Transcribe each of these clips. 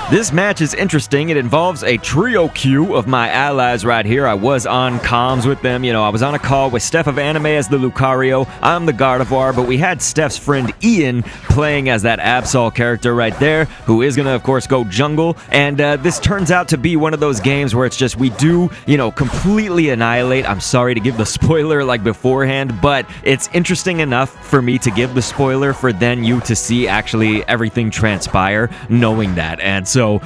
This match is interesting. It involves a trio queue of my allies right here. I was on comms with them. I was on a call with Steph of Anime as the Lucario. I'm the Gardevoir, but we had Steph's friend Ian playing as that Absol character right there, who is going to, of course, go jungle. And this turns out to be one of those games where it's just we do, completely annihilate. I'm sorry to give the spoiler like beforehand, but it's interesting enough for me to give the spoiler for then you to see actually everything transpire knowing that. And so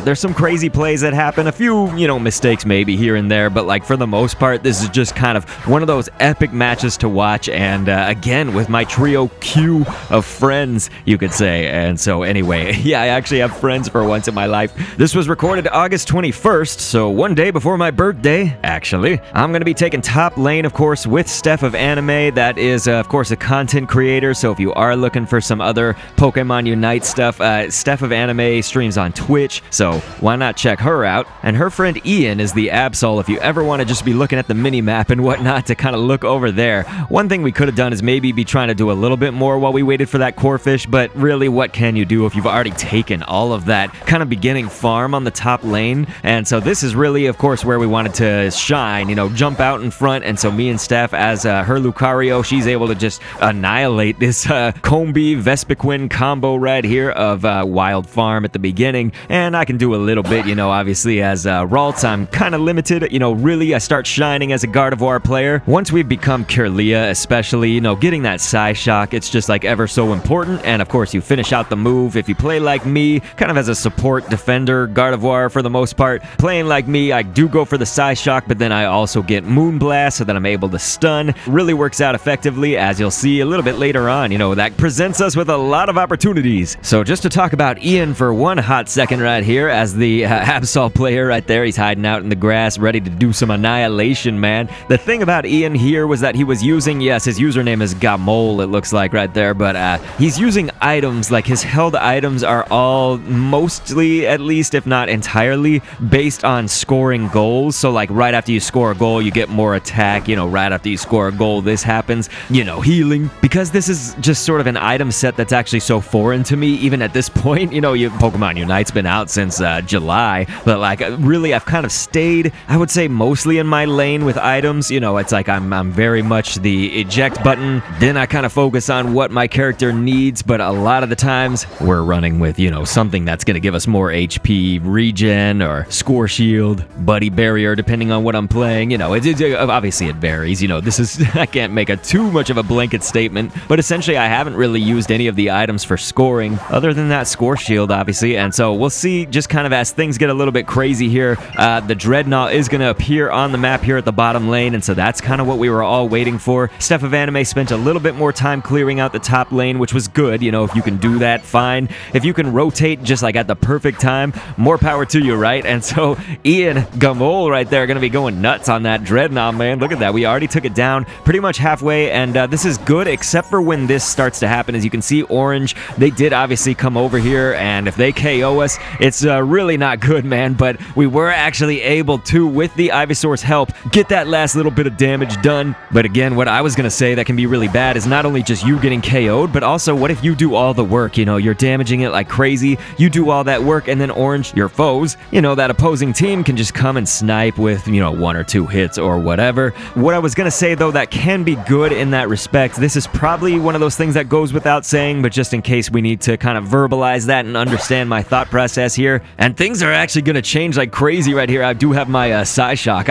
there's some crazy plays that happen, a few, mistakes maybe here and there, but like for the most part, this is just kind of one of those epic matches to watch. And again, with my trio queue of friends, you could say. And so anyway, yeah, I actually have friends for once in my life. This was recorded August 21st, so one day before my birthday, actually. I'm going to be taking top lane, of course, with Steph of Anime. That is, of course, a content creator, so if you are looking for some other Pokemon Unite stuff, Steph of Anime streams on Twitch, so why not check her out? And her friend Ian is the Absol, if you ever want to just be looking at the mini-map and whatnot to kind of look over there. One thing we could have done is maybe be trying to do a little bit more while we waited for that core fish, but really, what can you do if you've already taken all of that kind of beginning farm on the top lane? And so this is really, of course, where we wanted to shine, jump out in front. And so me and Steph, as her Lucario, she's able to just annihilate this Combi Vespiquen combo right here of Wild Farm at the beginning. And I can do a little bit, obviously as Ralts, I'm kind of limited. Really, I start shining as a Gardevoir player. Once we've become Kirlia, especially, getting that Psyshock, it's just like ever so important. And of course, you finish out the move. If you play like me, kind of as a support defender Gardevoir for the most part, playing like me, I do go for the Psyshock, but then I also get Moonblast so that I'm able to stun. Really works out effectively, as you'll see a little bit later on. That presents us with a lot of opportunities. So just to talk about Ian for one hot second right here, as the Absol player right there, he's hiding out in the grass, ready to do some annihilation, man. The thing about Ian here was that he was using, yes, his username is Gamol, it looks like right there, but he's using items, like his held items are all mostly, at least, if not entirely, based on scoring goals. So like right after you score a goal, you get more attack, right after you score a goal, this happens, healing. Because this is just sort of an item set that's actually so foreign to me, even at this point, Pokemon Unite's been out since July, but like really I've kind of stayed, I would say, mostly in my lane with items. It's like I'm very much the eject button, then I kind of focus on what my character needs, but a lot of the times we're running with, something that's going to give us more HP, regen, or score shield, buddy barrier, depending on what I'm playing. Obviously it varies. This is, I can't make too much of a blanket statement, but essentially I haven't really used any of the items for scoring, other than that score shield, obviously. And so we'll see, just kind of as things get a little bit crazy here, the Dreadnought is going to appear on the map here at the bottom lane, and so that's kind of what we were all waiting for. Steph of Anime spent a little bit more time clearing out the top lane, which was good. If you can do that, fine. If you can rotate just like at the perfect time, more power to you, right? And so Ian Gamol right there going to be going nuts on that Dreadnought, man. Look at that. We already took it down pretty much halfway, and this is good, except for when this starts to happen. As you can see, Orange, they did obviously come over here, and if they KO us, it's really not good, man. But we were actually able to, with the Ivysaur's help, get that last little bit of damage done. But again, what I was going to say that can be really bad is not only just you getting KO'd, but also what if you do all the work? You're damaging it like crazy, you do all that work, and then Orange, your foes, that opposing team can just come and snipe with, one or two hits or whatever. What I was going to say, though, that can be good in that respect, this is probably one of those things that goes without saying, but just in case we need to kind of verbalize that and understand my thought process here, and things are actually going to change like crazy right here. I do have my Psyshock.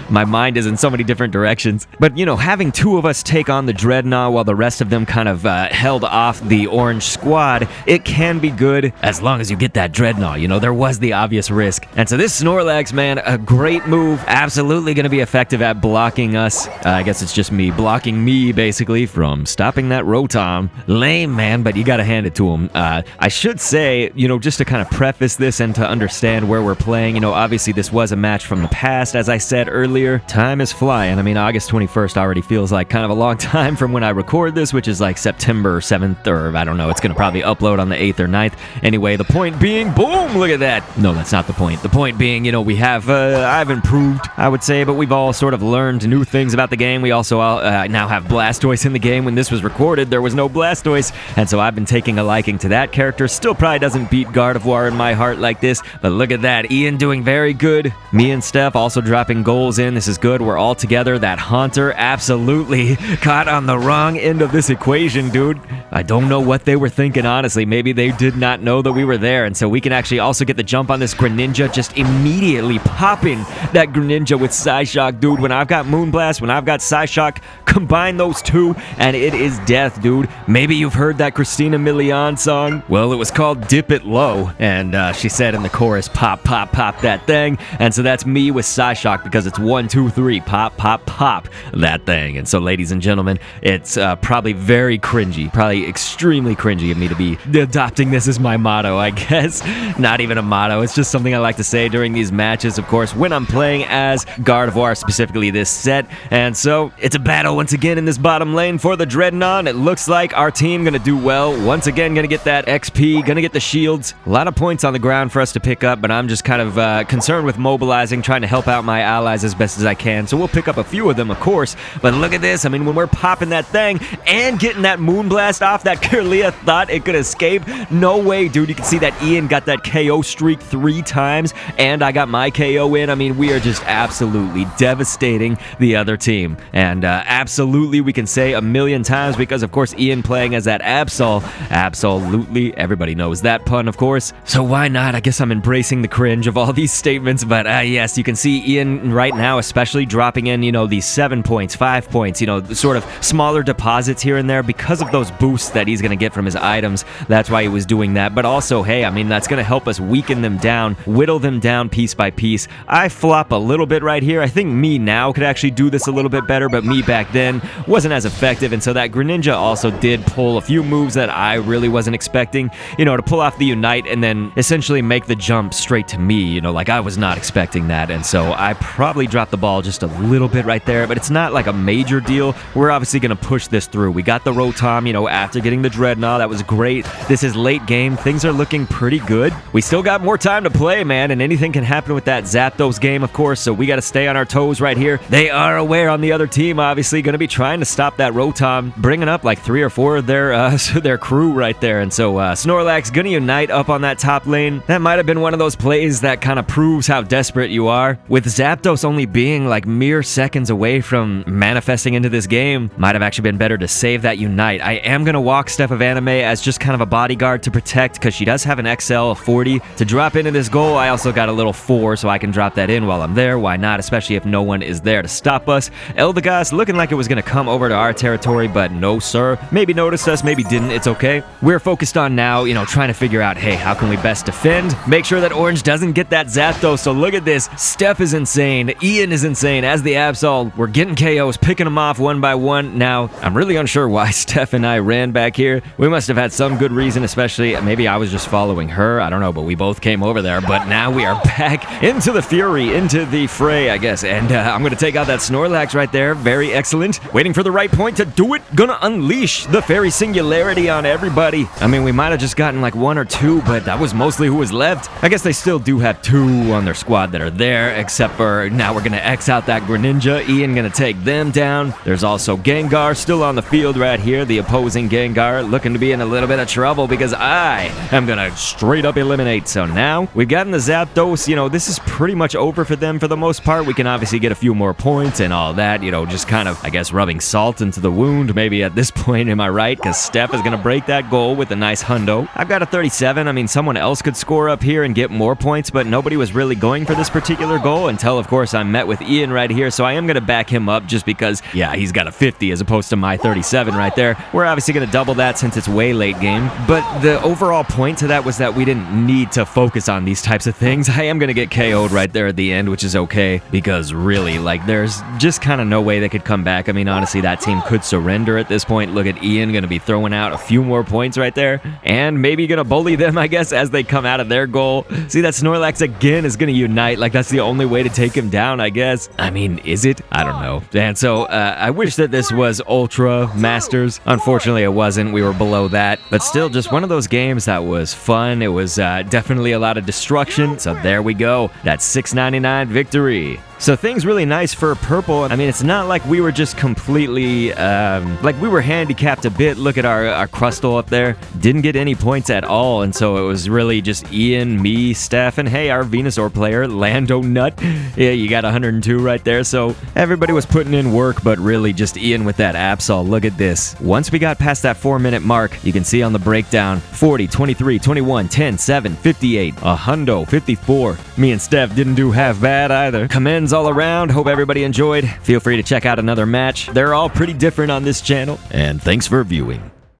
My mind is in so many different directions. But, having two of us take on the Dreadnought while the rest of them kind of held off the Orange squad, it can be good as long as you get that Dreadnought. There was the obvious risk. And so this Snorlax, man, a great move. Absolutely going to be effective at blocking us. I guess it's just me blocking me, basically, from stopping that Rotom. Lame, man, but you got to hand it to him. I should say, just to kind of preface this and to understand where we're playing, obviously this was a match from the past, as I said earlier. Time is flying. August 21st already feels like kind of a long time from when I record this, which is like September 7th, or I don't know, it's going to probably upload on the 8th or 9th. Anyway, the point being, boom, look at that. No, that's not the point. The point being, we have, I've improved, I would say, but we've all sort of learned new things about the game. We also now have Blastoise in the game. When this was recorded, there was no Blastoise, and so I've been taking a liking to that character. Still probably doesn't beat Gardevoir, Gardevoir in my heart like this. But look at that. Ian doing very good. Me and Steph also dropping goals in. This is good. We're all together. That Haunter absolutely caught on the wrong end of this equation, dude. I don't know what they were thinking, honestly. Maybe they did not know that we were there. And so we can actually also get the jump on this Greninja, just immediately popping that Greninja with Psyshock, dude. When I've got Moonblast, when I've got Psyshock, combine those two, and it is death, dude. Maybe you've heard that Christina Milian song. Well, it was called Dip It Low, and she said in the chorus, pop, pop, pop that thing. And so that's me with Psyshock, because it's 1, 2, 3, pop, pop, pop that thing. And so, ladies and gentlemen, it's probably very cringy, probably extremely cringy of me to be adopting this as my motto, I guess. Not even a motto, it's just something I like to say during these matches, of course, when I'm playing as Gardevoir, specifically this set. And so, it's a battle once again in this bottom lane for the Dreadnought. It looks like our team gonna do well. Once again, gonna get that XP, gonna get the shields. A lot of points on the ground for us to pick up, but I'm just kind of concerned with mobilizing, trying to help out my allies as best as I can. So we'll pick up a few of them, of course. But look at this. I mean, when we're popping that thing and getting that Moonblast off, that Kirlia thought it could escape. No way, dude. You can see that Ian got that KO streak 3 times, and I got my KO in. I mean, we are just absolutely devastating the other team. And absolutely, we can say a million times, because, of course, Ian playing as that Absol. Absolutely. Everybody knows that pun, of course. So why not? I guess I'm embracing the cringe of all these statements. But yes, you can see Ian right now, especially dropping in, you know, these 7 points, 5 points, you know, sort of smaller deposits here and there because of those boosts that he's going to get from his items. That's why he was doing that. But also, hey, I mean, that's going to help us weaken them down, whittle them down piece by piece. I flop a little bit right here. I think me now could actually do this a little bit better, but me back then wasn't as effective. And so that Greninja also did pull a few moves that I really wasn't expecting, you know, to pull off the Unite and then essentially make the jump straight to me, you know, like I was not expecting that. And so I probably dropped the ball just a little bit right there, but it's not like a major deal. We're obviously going to push this through. We got the Rotom, you know, after getting the Dreadnought. That was great. This is late game. Things are looking pretty good. We still got more time to play, man, and anything can happen with that Zapdos game, of course, so we got to stay on our toes right here. They are aware on the other team, obviously, going to be trying to stop that Rotom, bringing up like 3 or 4 of their crew right there. And so Snorlax going to Unite up on that top lane. That might have been one of those plays that kind of proves how desperate you are. With Zapdos only being like mere seconds away from manifesting into this game, might have actually been better to save that Unite. I am going to walk Steph of Anime as just kind of a bodyguard to protect, because she does have an XL of 40 to drop into this goal. I also got a little 4, so I can drop that in while I'm there. Why not, especially if no one is there to stop us. Eldegoss looking like it was going to come over to our territory, but no, sir. Maybe noticed us, maybe didn't. It's okay. We're focused on now, you know, trying to figure out, hey, how can we best defend? Make sure that Orange doesn't get that Zapdos. So look at this. Steph is insane. Ian is insane. As the Absol, we're getting KOs, picking them off one by one. Now, I'm really unsure why Steph and I ran back here. We must have had some good reason, especially maybe I was just following her. I don't know, but we both came over there. But now we are back into the fury, into the fray, I guess. And I'm going to take out that Snorlax right there. Very excellent. Waiting for the right point to do it. Gonna unleash the Fairy Singularity on everybody. I mean, we might have just gotten like 1 or 2, but that was mostly who was left. I guess they still do have 2 on their squad that are there, except for now we're gonna X out that Greninja. Ian gonna take them down. There's also Gengar still on the field right here. The opposing Gengar looking to be in a little bit of trouble because I am gonna straight up eliminate. So now we've gotten the Zapdos. You know, this is pretty much over for them for the most part. We can obviously get a few more points and all that, you know, just kind of, I guess, rubbing salt into the wound maybe at this point, am I right? Because Steph is gonna break that goal with a nice hundo. I've got a 37. I mean, someone else could score up here and get more points, but nobody was really going for this particular goal until, of course, I met with Ian right here. So I am gonna back him up just because, yeah, he's got a 50 as opposed to my 37 right there. We're obviously gonna double that since it's way late game, but the overall point to that was that we didn't need to focus on these types of things. I am gonna get KO'd right there at the end, which is okay, because really, like, there's just kind of no way they could come back. I mean, honestly, that team could surrender at this point. Look at Ian gonna be throwing out a few more points right there, and maybe gonna bully them, I guess, as they come out of their goal. See, that Snorlax again is gonna Unite. Like, that's the only way to take him down, I guess. I mean, is it? I don't know. And so, I wish that this was Ultra Masters. Unfortunately, it wasn't. We were below that. But still, just one of those games that was fun. It was definitely a lot of destruction. So there we go. That 699 victory. So things really nice for purple. I mean, it's not like we were just completely, like we were handicapped a bit. Look at our Crustle up there. Didn't get any points at all, and so it was really just Ian, me, Steph, and hey, our Venusaur player, Lando Nut. Yeah, you got 102 right there, so everybody was putting in work, but really just Ian with that Absol. Look at this. Once we got past that 4-minute mark, you can see on the breakdown, 40, 23, 21, 10, 7, 58, a hundo, 54. Me and Steph didn't do half bad either. Commends all around. Hope everybody enjoyed. Feel free to check out another match. They're all pretty different on this channel. And thanks for viewing.